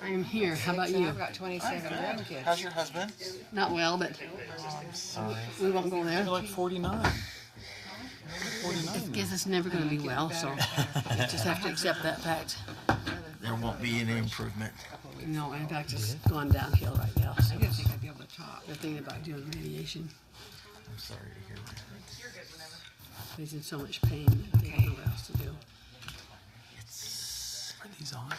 I'm here. How about you? I've got 27 grandkids. How's your husband? Not well, but I'm sorry. we won't go there. You're like 49. I guess it's never going to be well, so just have to accept that fact. There won't be any improvement. No, in fact, it's gone downhill right now. So I didn't think I'd be able to talk. they're thinking about doing radiation. I'm sorry to hear that. He's in so much pain that they don't know what else to do. Are these on?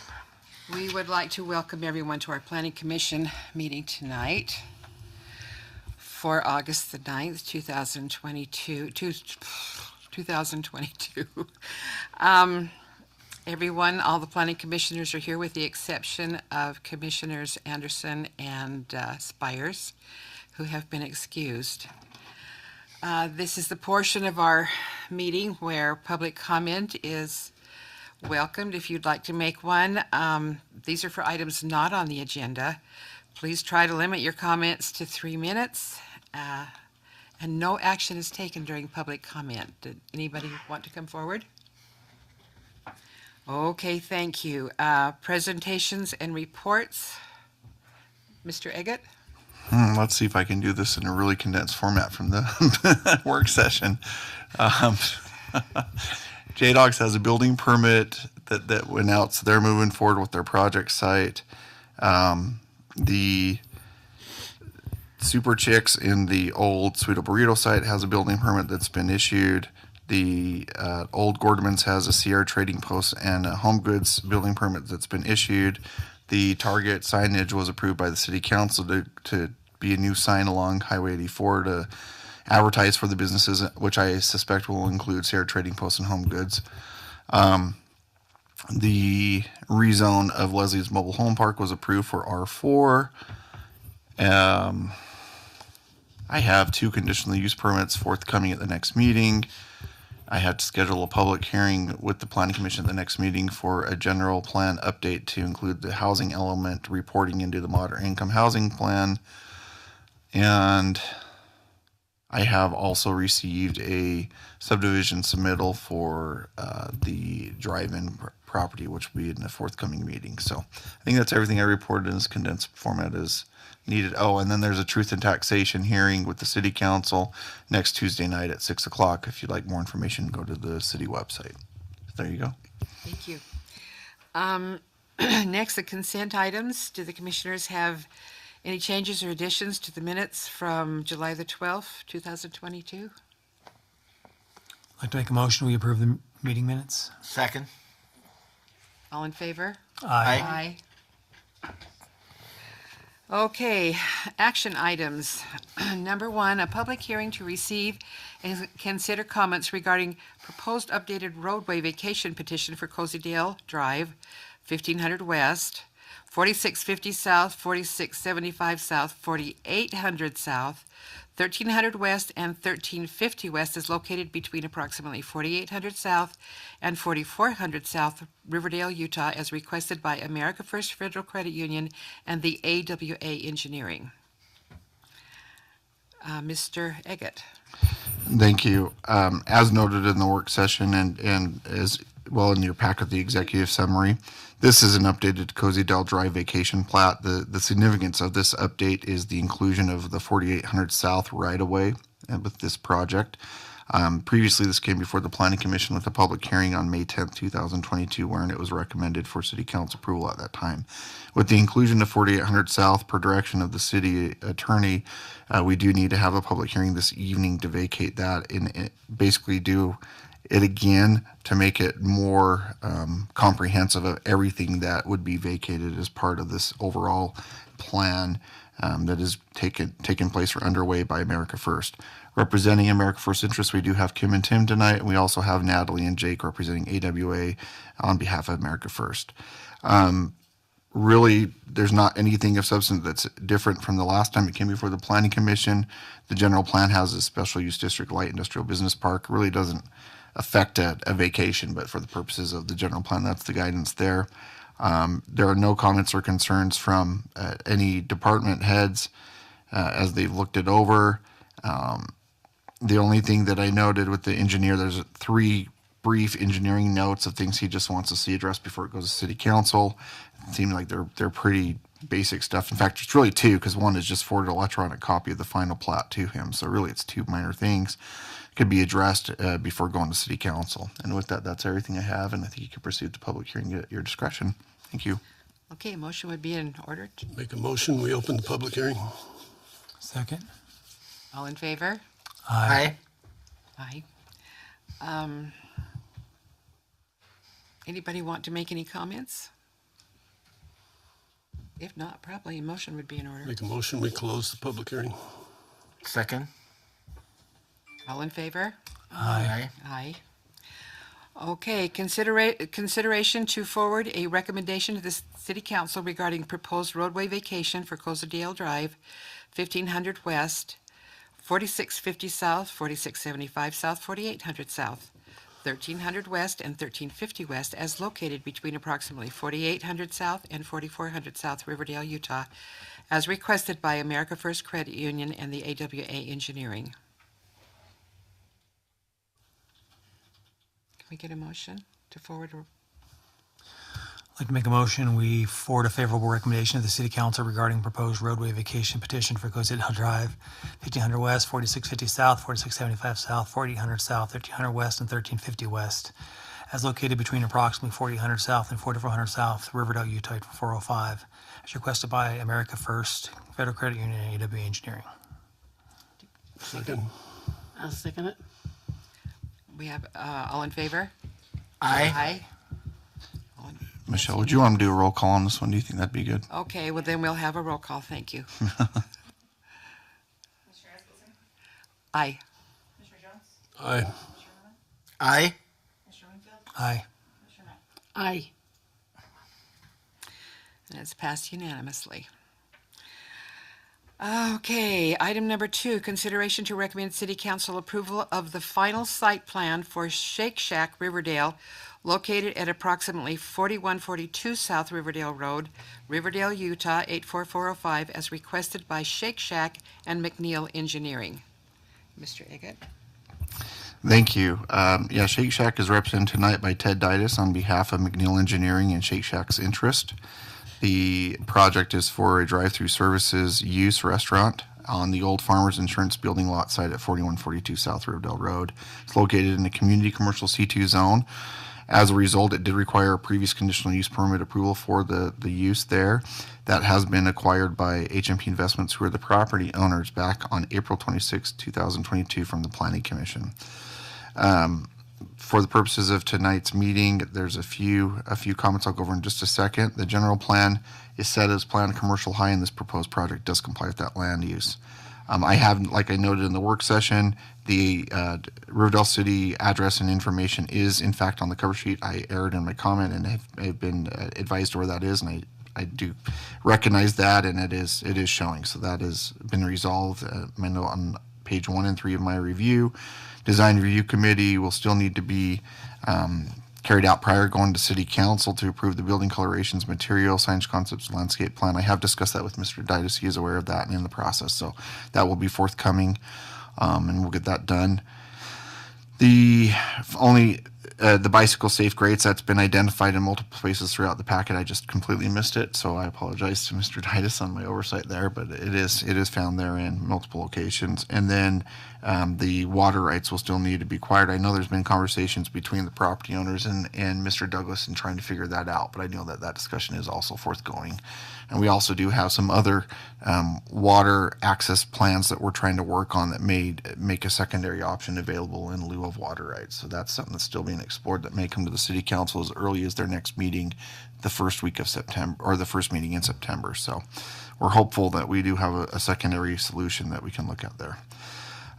We would like to welcome everyone to our Planning Commission meeting tonight for August the 9th, 2022. 2022. Everyone, all the planning commissioners are here with the exception of Commissioners Anderson and Spires, who have been excused. This is the portion of our meeting where public comment is welcomed if you'd like to make one. These are for items not on the agenda. Please try to limit your comments to 3 minutes. And no action is taken during public comment. Did anybody want to come forward? Okay, thank you. Presentations and reports. Mr. Eggett? Let's see if I can do this in a really condensed format from the work session. J-Dogs has a building permit that went out, so they're moving forward with their project site. The Super Chicks in the old Sweeto Burrito site has a building permit that's been issued. The old Gordman's has a CR trading post and a home goods building permit that's been issued. The Target signage was approved by the city council to be a new sign along Highway 84 to advertise for the businesses, which I suspect will include CR trading posts and home goods. The rezone of Leslie's Mobile Home Park was approved for R4. I have 2 conditional use permits forthcoming at the next meeting. I had to schedule a public hearing with the Planning Commission at the next meeting for a general plan update to include the housing element reporting into the moderate income housing plan. And I have also received a subdivision submittal for the drive-in property, which will be in the forthcoming meeting. So I think that's everything I reported in this condensed format as needed. Oh, and then there's a truth and taxation hearing with the city council next Tuesday night at 6 o'clock. If you'd like more information, go to the city website. There you go. Thank you. Next, the consent items. Do the commissioners have any changes or additions to the minutes from July the 12th, 2022? I'd like to make a motion, we approve the meeting minutes. Second. All in favor? Aye. Aye. Okay, action items. Number 1, a public hearing to receive and consider comments regarding proposed updated roadway vacation petition for Cozydale Drive, 1500 West, 4650 South, 4675 South, 4800 South, 1300 West, and 1350 West is located between approximately 4800 South and 4400 South, Riverdale, Utah, as requested by America First Federal Credit Union and the AWA Engineering. Mr. Eggett. Thank you. As noted in the work session and as well in your packet, the executive summary, this is an updated Cozydale Drive vacation plat. The significance of this update is the inclusion of the 4800 South right-of-way with this project. Previously, this came before the Planning Commission with a public hearing on May 10th, 2022, wherein it was recommended for City Council approval at that time. With the inclusion of 4800 South per direction of the city attorney, we do need to have a public hearing this evening to vacate that and basically do it again to make it more comprehensive of everything that would be vacated as part of this overall plan that is taken place or underway by America First. Representing America First Interest, we do have Kim and Tim tonight, and we also have Natalie and Jake representing AWA on behalf of America First. Really, there's not anything of substance that's different from the last time it came before the Planning Commission. The general plan has a special use district light industrial business park. It really doesn't affect a vacation, but for the purposes of the general plan, that's the guidance there. There are no comments or concerns from any department heads as they've looked it over. The only thing that I noted with the engineer, there's 3 brief engineering notes of things he just wants to see addressed before it goes to city council. seem like they're pretty basic stuff. In fact, it's really two, because one is just forwarded electronic copy of the final plat to him. So really, it's two minor things could be addressed before going to city council. And with that, that's everything I have, and I think you can proceed to public hearing at your discretion. Thank you. Okay, motion would be in order. Make a motion, we open the public hearing. Second. All in favor? Aye. Aye. Anybody want to make any comments? If not, probably a motion would be in order. Make a motion, we close the public hearing. Second. All in favor? Aye. Aye. Okay, consideration to forward a recommendation to the city council regarding proposed roadway vacation for Cosadale Drive, 1500 West, 4650 South, 4675 South, 4800 South, 1300 West, and 1350 West, as located between approximately 4800 South and 4400 South, Riverdale, Utah, as requested by America First Credit Union and the AWA Engineering. Can we get a motion to forward? I'd like to make a motion, we forward a favorable recommendation to the city council regarding proposed roadway vacation petition for Cosadale Drive, 1500 West, 4650 South, 4675 South, 4800 South, 1300 West, and 1350 West, as located between approximately 4800 South and 4400 South, Riverdale, Utah, 405, as requested by America First, Federal Credit Union, and AWA Engineering. Second. I'll second it. We have, all in favor? Aye. Aye. Michelle, would you want to do a roll call on this one? Do you think that'd be good? Okay, well then we'll have a roll call, thank you. Aye. Aye. Aye. Aye. Aye. And it's passed unanimously. Okay, item number 2, consideration to recommend city council approval of the final site plan for Shake Shack Riverdale, located at approximately 4142 South Riverdale Road, Riverdale, Utah, 84405, as requested by Shake Shack and McNeil Engineering. Mr. Eggett? Thank you. Yeah, Shake Shack is represented tonight by Ted Didas on behalf of McNeil Engineering and Shake Shack's interest. The project is for a drive-through services use restaurant on the old Farmers Insurance Building lot site at 4142 South Riverdale Road. It's located in the community commercial C2 zone. As a result, it did require a previous conditional use permit approval for the use there. That has been acquired by HMP Investments, who are the property owners, back on April 26, 2022 from the Planning Commission. For the purposes of tonight's meeting, there's a few comments I'll go over in just a second. The general plan is set as planned commercial high, and this proposed project does comply with that land use. I have, like I noted in the work session, the Riverdale City address and information is in fact on the cover sheet. I erred in my comment and have been advised where that is, and I do recognize that, and it is showing. So that has been resolved. My note on page 1 and 3 of my review. Design Review Committee will still need to be carried out prior to going to City Council to approve the building colorations, material, signage concepts, landscape plan. I have discussed that with Mr. Didas. He is aware of that and in the process. So that will be forthcoming, and we'll get that done. The bicycle safe grates, that's been identified in multiple places throughout the packet. I just completely missed it, so I apologize to Mr. Didas on my oversight there, but it is found there in multiple locations. And then the water rights will still need to be acquired. I know there's been conversations between the property owners and Mr. Douglas in trying to figure that out, but I know that discussion is also forthgoing. And we also do have some other water access plans that we're trying to work on that may make a secondary option available in lieu of water rights. So that's something that's still being explored that may come to the City Council as early as their next meeting, the first week of September, or the first meeting in September. So we're hopeful that we do have a secondary solution that we can look at there.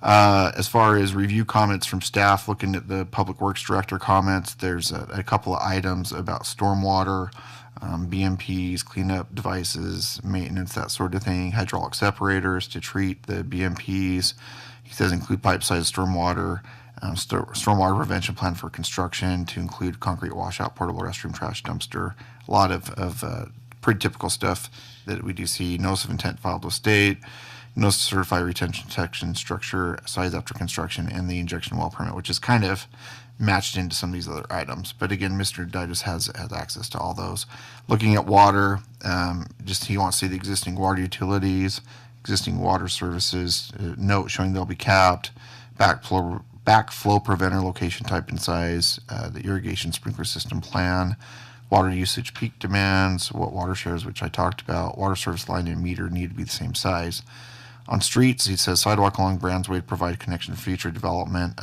As far as review comments from staff, looking at the Public Works Director comments, there's a couple of items about stormwater, BMPs, cleanup devices, maintenance, that sort of thing, hydraulic separators to treat the BMPs. He says include pipe-sized stormwater, stormwater prevention plan for construction to include concrete washout, portable restroom, trash dumpster, a lot of pretty typical stuff that we do see. Notice of intent filed with state, notice to certify retention protection structure size after construction, and the injection well permit, which is kind of matched into some of these other items. But again, Mr. Didas has access to all those. Looking at water, just he wants to see the existing water utilities, existing water services, note showing they'll be capped, backflow preventer location type and size, the irrigation sprinkler system plan, water usage peak demands, what water shares, which I talked about, water service line and meter need to be the same size. On streets, he says sidewalk along Brandsway to provide connection to future development.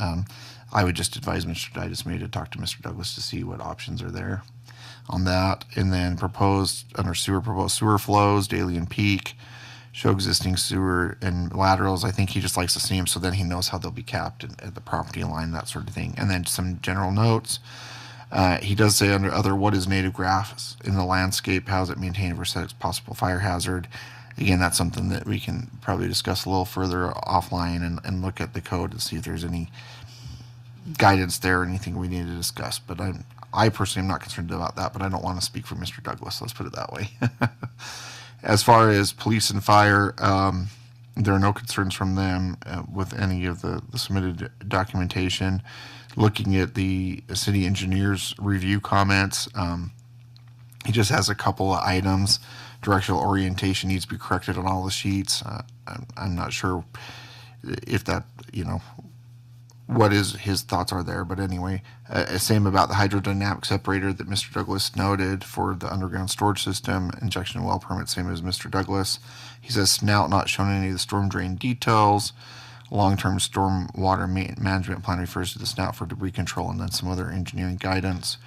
I would just advise Mr. Didas maybe to talk to Mr. Douglas to see what options are there on that. And then proposed sewer flows, daily and peak, show existing sewer and laterals. I think he just likes to see them so then he knows how they'll be capped at the property line, that sort of thing. And then some general notes. He does say under other, what is native grass in the landscape? How is it maintained versus possible fire hazard? Again, that's something that we can probably discuss a little further offline and look at the code to see if there's any guidance there or anything we need to discuss. But I personally am not concerned about that, but I don't want to speak for Mr. Douglas. Let's put it that way. As far as police and fire, there are no concerns from them with any of the submitted documentation. Looking at the city engineer's review comments, he just has a couple of items. Directional orientation needs to be corrected on all the sheets. I'm not sure if that, what his thoughts are there. But anyway, same about the hydrodynamic separator that Mr. Douglas noted for the underground storage system, injection well permit, same as Mr. Douglas. He says snout not shown in any of the storm drain details. Long-term storm water management plan refers to the snout for debris control, and then some other engineering guidance.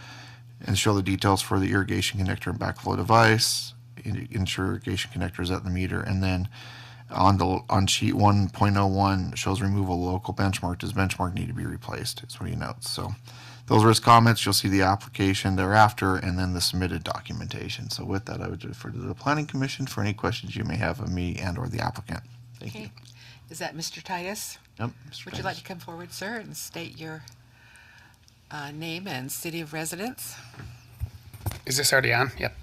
And show the details for the irrigation connector and backflow device. Ensure irrigation connector is at the meter. And then on sheet 1.01 shows removal of local benchmark. Does benchmark need to be replaced? Is what he notes. So those are his comments. You'll see the application thereafter and then the submitted documentation. So with that, I would refer to the Planning Commission for any questions you may have of me and or the applicant. Thank you. Is that Mr. Titus? Yep. Would you like to come forward, sir, and state your name and city of residence? Is this already on? Yep.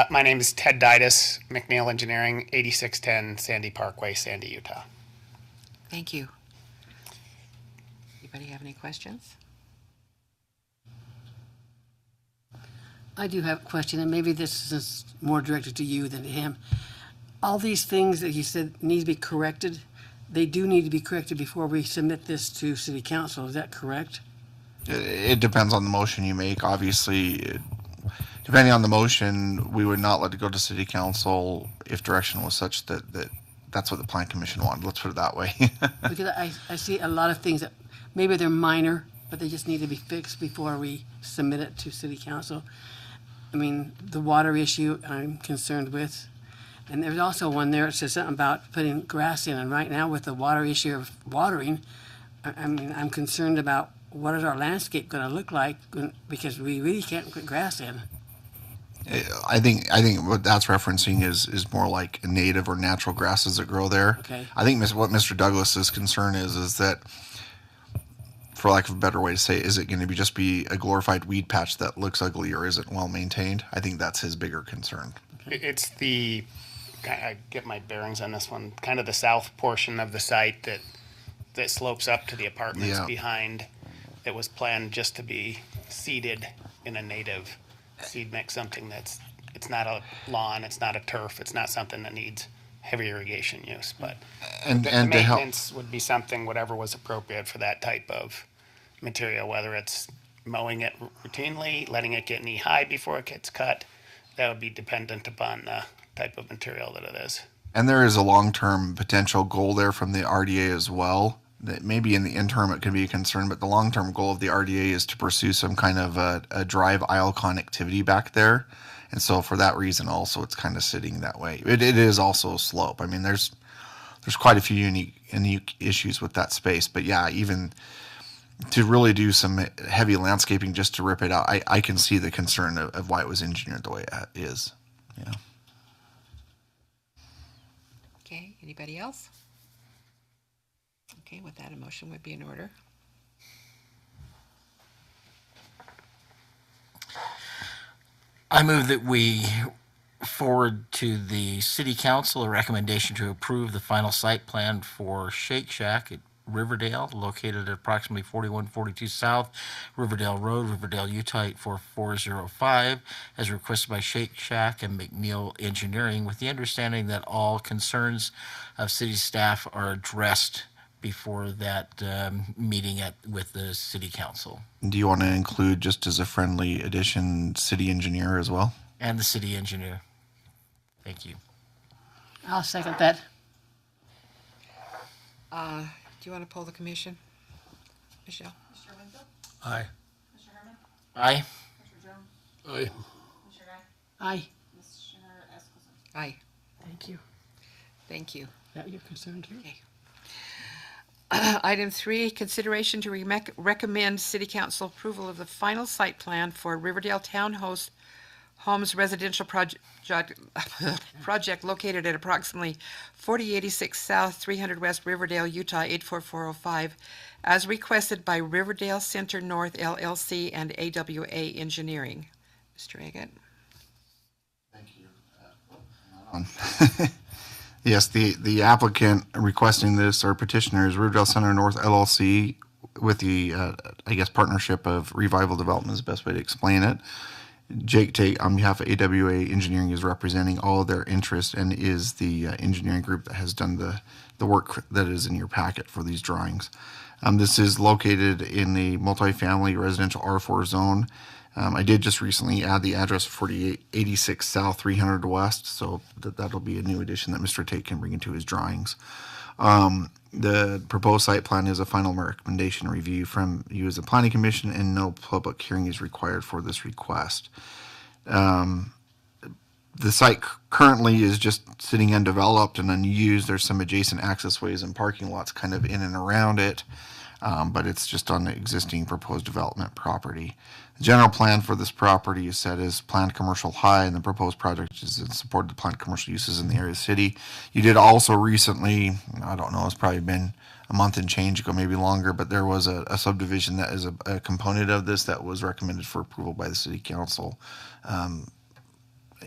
My name is Ted Didas, McNeil Engineering, 8610 Sandy Parkway, Sandy, Utah. Thank you. Anybody have any questions? I do have a question, and maybe this is more directed to you than to him. All these things that he said need to be corrected, they do need to be corrected before we submit this to City Council. Is that correct? It depends on the motion you make. Obviously, depending on the motion, we would not let it go to City Council if direction was such that that's what the Plan Commission wanted. Let's put it that way. Because I see a lot of things that maybe they're minor, but they just need to be fixed before we submit it to City Council. I mean, the water issue I'm concerned with. And there's also one there that says something about putting grass in. And right now with the water issue of watering, I'm concerned about what is our landscape going to look like because we really can't put grass in. I think what that's referencing is more like native or natural grasses that grow there. Okay. I think what Mr. Douglas's concern is that, for lack of a better way to say it, is it going to just be a glorified weed patch that looks ugly or isn't well maintained? I think that's his bigger concern. It's I get my bearings on this one, kind of the south portion of the site that slopes up to the apartments behind, that was planned just to be seeded in a native seed mix, something it's not a lawn, it's not a turf, it's not something that needs heavy irrigation use, but the maintenance would be something, whatever was appropriate for that type of material, whether it's mowing it routinely, letting it get knee high before it gets cut, that would be dependent upon the type of material that it is. And there is a long-term potential goal there from the RDA as well. That maybe in the interim it could be a concern, but the long-term goal of the RDA is to pursue some kind of a drive aisle connectivity back there. And so for that reason also it's kind of sitting that way. It is also a slope. I mean, there's quite a few unique issues with that space. But yeah, even to really do some heavy landscaping just to rip it out, I can see the concern of why it was engineered the way it is. Yeah. Okay, anybody else? Okay, with that, a motion would be in order. I move that we forward to the City Council a recommendation to approve the final site plan for Shake Shack at Riverdale, located at approximately 4142 South Riverdale Road, Riverdale, Utah 84405, as requested by Shake Shack and McNeil Engineering, with the understanding that all concerns of city staff are addressed before that meeting with the city council Do you want to include, just as a friendly addition, city engineer as well? and the city engineer. Thank you. I'll second that. Do you want to poll the commission? Michelle? Aye. Aye. Aye. Aye. Aye. Thank you. Thank you. Is that your concern too? Okay. Item 3, consideration to recommend city council approval of the final site plan for Riverdale Townhouse Homes residential project located at approximately 4086 South, 300 West Riverdale, Utah 84405, as requested by Riverdale Center North LLC and AWA Engineering. Mr. Agate? Yes, the applicant requesting this, or petitioner, is Riverdale Center North LLC with the, I guess, partnership of Revival Development is the best way to explain it. Jake Tate, on behalf of AWA Engineering, is representing all of their interests and is the engineering group that has done the work that is in your packet for these drawings. This is located in the multifamily residential R4 zone. I did just recently add the address 4886 South, 300 West, so that'll be a new addition that Mr. Tate can bring into his drawings. The proposed site plan is a final recommendation review from you as the planning commission, and no public hearing is required for this request. The site currently is just sitting undeveloped and unused. There's some adjacent access ways and parking lots kind of in and around it, but it's just on the existing proposed development property. The general plan for this property is set as planned commercial high, and the proposed project is in support of the planned commercial uses in the area of the city. You did also recently, I don't know, it's probably been a month and change ago, maybe longer, but there was a subdivision that is a component of this that was recommended for approval by the city council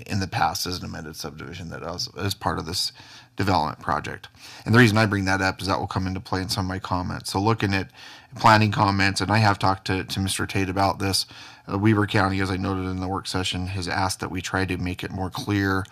in the past as an amended subdivision that was as part of this development project. And the reason I bring that up is that will come into play in some of my comments. So looking at planning comments, and I have talked to Mr. Tate about this, Weber County, as I noted in the work session, has asked that we try to make it more clear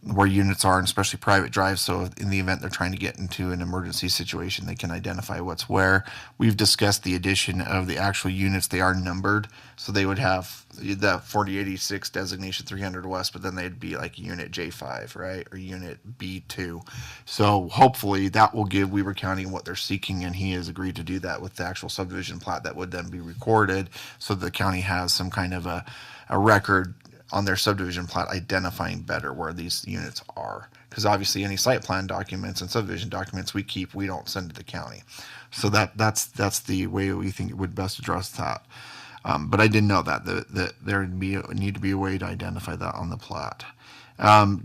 where units are, and especially private drives, so in the event they're trying to get into an emergency situation, they can identify what's where. We've discussed the addition of the actual units. They are numbered, so they would have that 4086 designation 300 West, but then they'd be like unit J5, right, or unit B2. So hopefully that will give Weber County what they're seeking, and he has agreed to do that with the actual subdivision plat that would then be recorded, so the county has some kind of a record on their subdivision plat identifying better where these units are. Because obviously any site plan documents and subdivision documents we keep, we don't send to the county. So that's the way we think it would best address that. But I didn't know that there would need to be a way to identify that on the plat.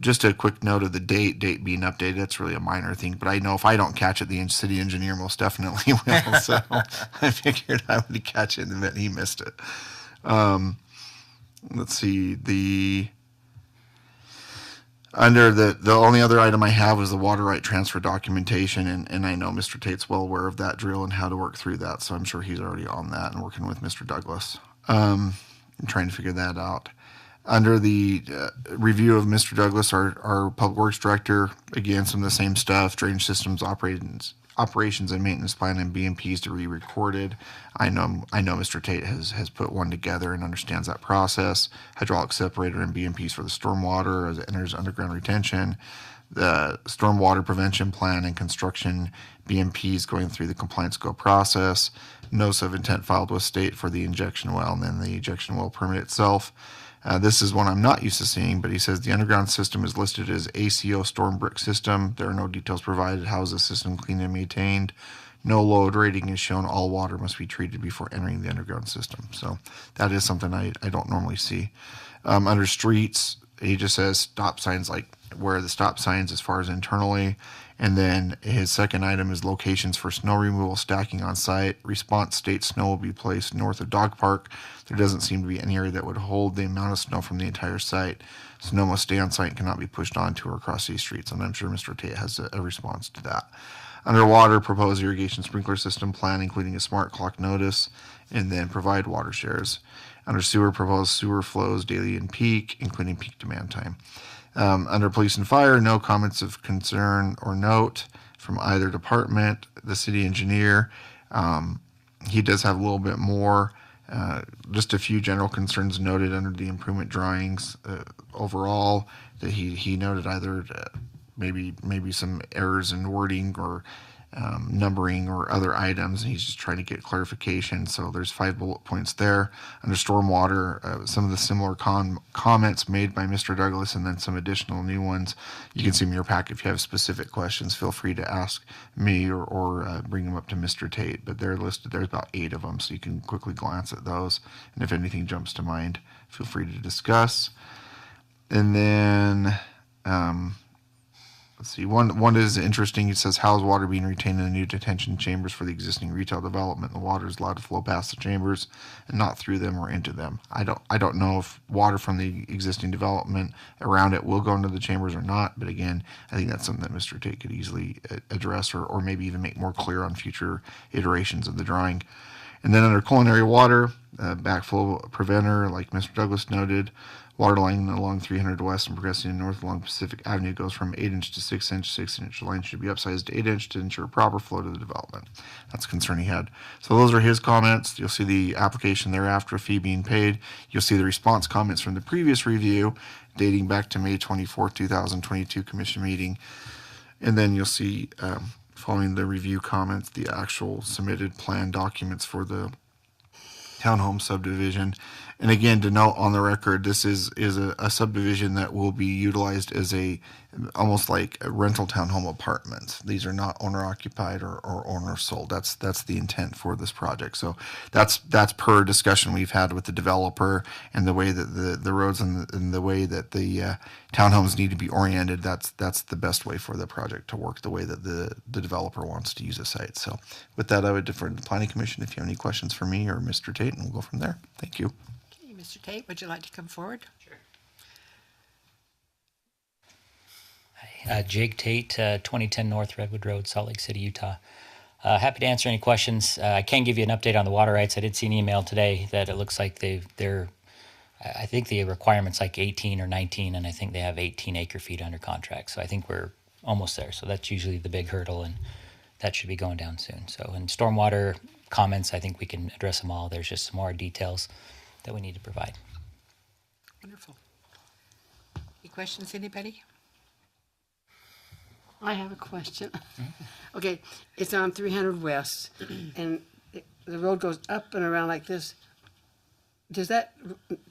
Just a quick note of the date being updated. That's really a minor thing, but I know if I don't catch it, the city engineer most definitely will. So I figured I would catch it the minute he missed it. Let's see, the only other item I have was the water right transfer documentation, and I know Mr. Tate's well aware of that drill and how to work through that, so I'm sure he's already on that and working with Mr. Douglas. I'm trying to figure that out. Under the review of Mr. Douglas, our Public Works Director, again, some of the same stuff, drainage systems, operations and maintenance plan, and BMPs to be recorded. I know Mr. Tate has put one together and understands that process. Hydraulic separator and BMPs for the stormwater as it enters underground retention. The stormwater prevention plan and construction BMPs going through the compliance go process. Notice of intent filed with state for the injection well, and then the injection well permit itself. This is one I'm not used to seeing, but he says the underground system is listed as ACO storm brick system. There are no details provided. How is the system cleaned and maintained? No load rating is shown. All water must be treated before entering the underground system. So that is something I don't normally see. Under streets, he just says stop signs, like where are the stop signs as far as internally. And then his second item is locations for snow removal stacking on site. Response states snow will be placed north of Dog Park. There doesn't seem to be any area that would hold the amount of snow from the entire site. Snow must stay on site and cannot be pushed onto or across these streets. And I'm sure Mr. Tate has a response to that. Underwater, propose irrigation sprinkler system plan, including a smart clock notice, and then provide water shares. Under sewer, propose sewer flows daily and peak, including peak demand time. Under police and fire, no comments of concern or note from either department. The city engineer, he does have a little bit more. Just a few general concerns noted under the improvement drawings. Overall, that he noted either maybe some errors in wording or numbering or other items, and he's just trying to get clarification. So there's 5 bullet points there. Under stormwater, some of the similar comments made by Mr. Douglas, and then some additional new ones. You can see in your pack. If you have specific questions, feel free to ask me or bring them up to Mr. Tate. But they're listed. There's about 8 of them, so you can quickly glance at those. And if anything jumps to mind, feel free to discuss. And then let's see. One is interesting. It says, "How is water being retained in the new detention chambers for the existing retail development? The water is allowed to flow past the chambers and not through them or into them." I don't know if water from the existing development around it will go into the chambers or not. But again, I think that's something that Mr. Tate could easily address or maybe even make more clear on future iterations of the drawing. And then under culinary water, backflow preventer, like Mr. Douglas noted. Water line along 300 west and progressing north along Pacific Avenue goes from 8-inch to 6-inch. 6-inch line should be upsized to 8-inch to ensure proper flow to the development. That's a concern he had. So those are his comments. You'll see the application thereafter, fee being paid. You'll see the response comments from the previous review dating back to May 24th, 2022 commission meeting. And then you'll see, following the review comments, the actual submitted plan documents for the townhome subdivision. And again, to note on the record, this is a subdivision that will be utilized as almost like a rental townhome apartments. These are not owner occupied or owner sold. That's the intent for this project. So that's per discussion we've had with the developer and the way that the roads and the way that the townhomes need to be oriented. That's the best way for the project to work the way that the developer wants to use the site. So with that, I would defer to the Planning Commission if you have any questions for me or Mr. Tate, and we'll go from there. Thank you. Mr. Tate, would you like to come forward? Jake Tate, 2010 North Redwood Road, Salt Lake City, Utah. Happy to answer any questions. I can give you an update on the water rights. I did see an email today that it looks like I think the requirement's like 18 or 19, and I think they have 18 acre feet under contract. So I think we're almost there. So that's usually the big hurdle, and that should be going down soon. So in stormwater comments, I think we can address them all. There's just some more details that we need to provide. Wonderful. Any questions, anybody? I have a question. Okay, it's on 300 West, and the road goes up and around like this. Does the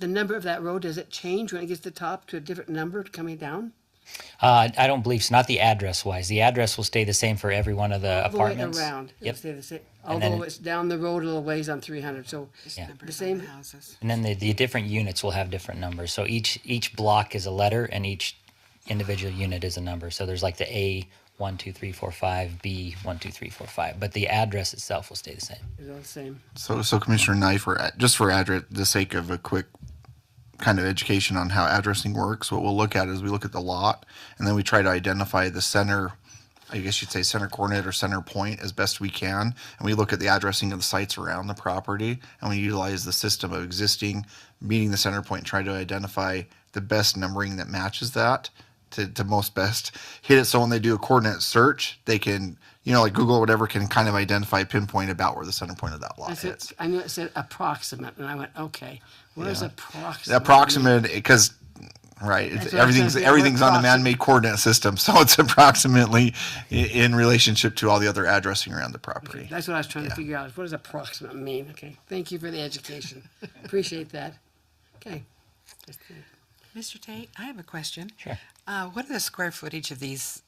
number of that road, does it change when it gets to the top to a different number coming down? I don't believe so. Not the address-wise. The address will stay the same for every one of the apartments. All the way around. Yep. It'll stay the same. And then Although it's down the road a little ways on 300, so Yeah. the same. Houses. And then the different units will have different numbers. So each block is a letter, and each individual unit is a number. So there's like the A 1, 2, 3, 4, 5, B 1, 2, 3, 4, 5. But the address itself will stay the same. It's all the same. So Commissioner Knife, just for the sake of a quick kind of education on how addressing works, what we'll look at is we look at the lot, and then we try to identify the center, I guess you'd say center coordinate or center point as best we can. And we look at the addressing of the sites around the property, and we utilize the system of existing, meeting the center point, and try to identify the best numbering that matches that to most best hit it. So when they do a coordinate search, they can, like Google or whatever, can kind of identify, pinpoint about where the center point of that lot is. I knew it said approximate, and I went, okay, where's approximate? Approximate, because right, That's what I was everything's trying to everything's on a approximate. man-made coordinate system, so it's approximately in relationship to all the other addressing around the property. That's what I was trying Yeah. to figure out. What does approximate mean? Okay, thank you for the education. Appreciate that. Okay. Mr. Tate, I have a question. Sure. What are the square footage of these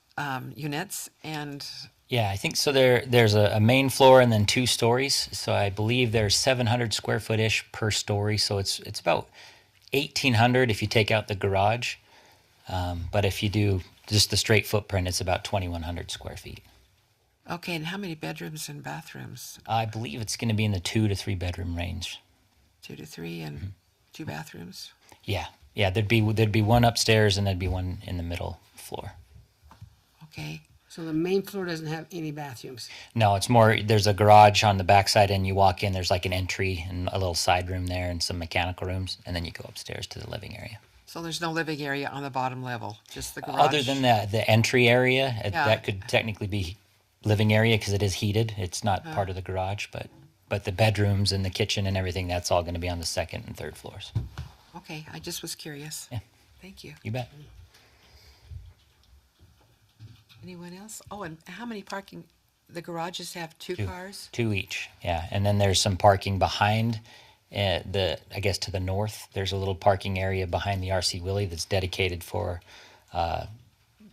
units? And Yeah, I think so. There's a main floor and then 2 stories. So I believe there's 700 square foot-ish per story. So it's about 1,800 if you take out the garage. But if you do just the straight footprint, it's about 2,100 square feet. okay, and how many bedrooms and bathrooms? I believe it's going to be in the 2 to 3 bedroom range. 2 to 3 and 2 bathrooms? Yeah. There'd be one upstairs and there'd be one in the middle floor. Okay. So the main floor doesn't have any bathrooms. No, it's more, there's a garage on the backside and you walk in, there's like an entry and a little side room there and some mechanical rooms, and then you go upstairs to the living area. So there's no living area on the bottom level, just the garage? Other than the entry area, Yeah. that could technically be living area because it is heated. It's not part of the garage, but the bedrooms and the kitchen and everything, that's all going to be on the second and third floors. Okay, I just was curious. Yeah. Thank you. You bet. Anyone else? Oh, and how many parking, the garages have two cars? Two each, yeah. And then there's some parking behind I guess to the north. There's a little parking area behind the RC Willie that's dedicated for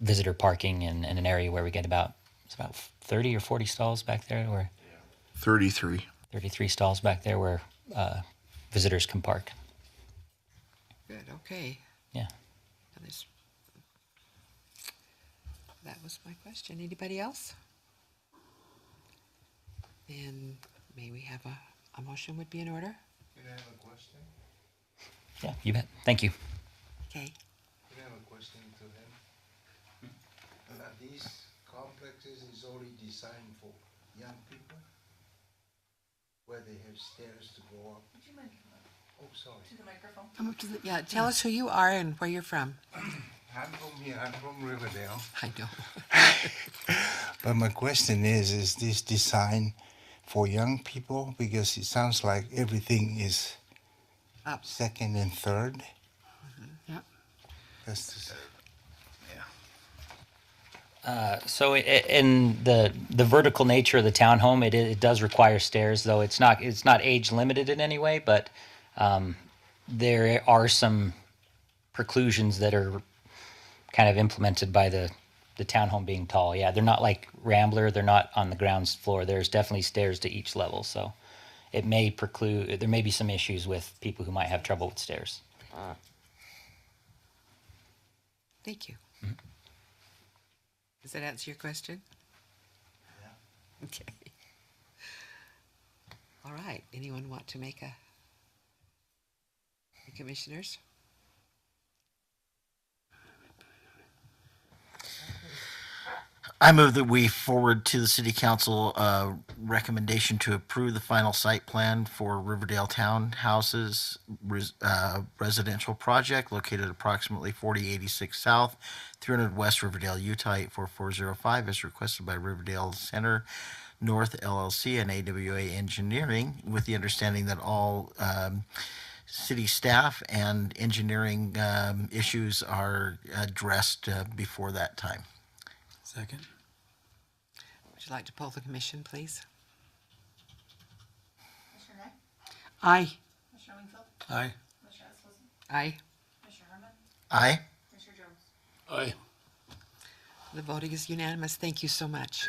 visitor parking and an area where we get it's about 30 or 40 stalls back there, where 33. 33 stalls back there where visitors can park. Good, okay. Yeah. And that was my question. Anybody else? And may we have a motion would be in order? Can I have a question? Yeah, you bet. Thank you. Okay. Can I have a question to him? These complexes is only designed for young people, where they have stairs to go up. Would you mind? Oh, sorry. Come up to the, Yeah, tell us who you are and where you're from. I'm from here. I'm from Riverdale. I know. But my question is this designed for young people? Because it sounds like everything is Up. second and third. yeah. That's So in the vertical nature of the townhome, it does require stairs, though it's not age limited in any way, but there are some preclusions that are kind of implemented by the townhome being tall. Yeah, they're not like Rambler, they're not on the ground floor. There's definitely stairs to each level, so it may preclude, there may be some issues with people who might have trouble with stairs. Thank you. Does that answer your question? Yeah. Okay. All right. Anyone want to make the commissioners? I move that we forward to the city council a recommendation to approve the final site plan for Riverdale Townhouses residential project located approximately 4086 South, 300 West Riverdale, Utah 84405, as requested by Riverdale Center North LLC and AWA Engineering, with the understanding that all city staff and engineering issues are addressed before that time. Second. Would you like to poll the commission, please? Commissioner Knight? Aye. Commissioner Wingfield? Aye. Commissioner Esposito? Aye. Commissioner Herman? Aye. Commissioner Jones? Aye. The voting is unanimous. Thank you so much.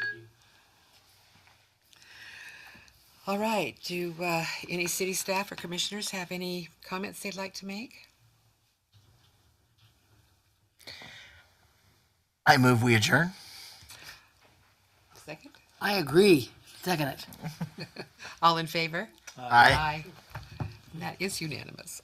All right. Do any city staff or commissioners have any comments they'd like to make? I move we adjourn. Second? I agree. Second it. All in favor? Aye. And that is unanimous.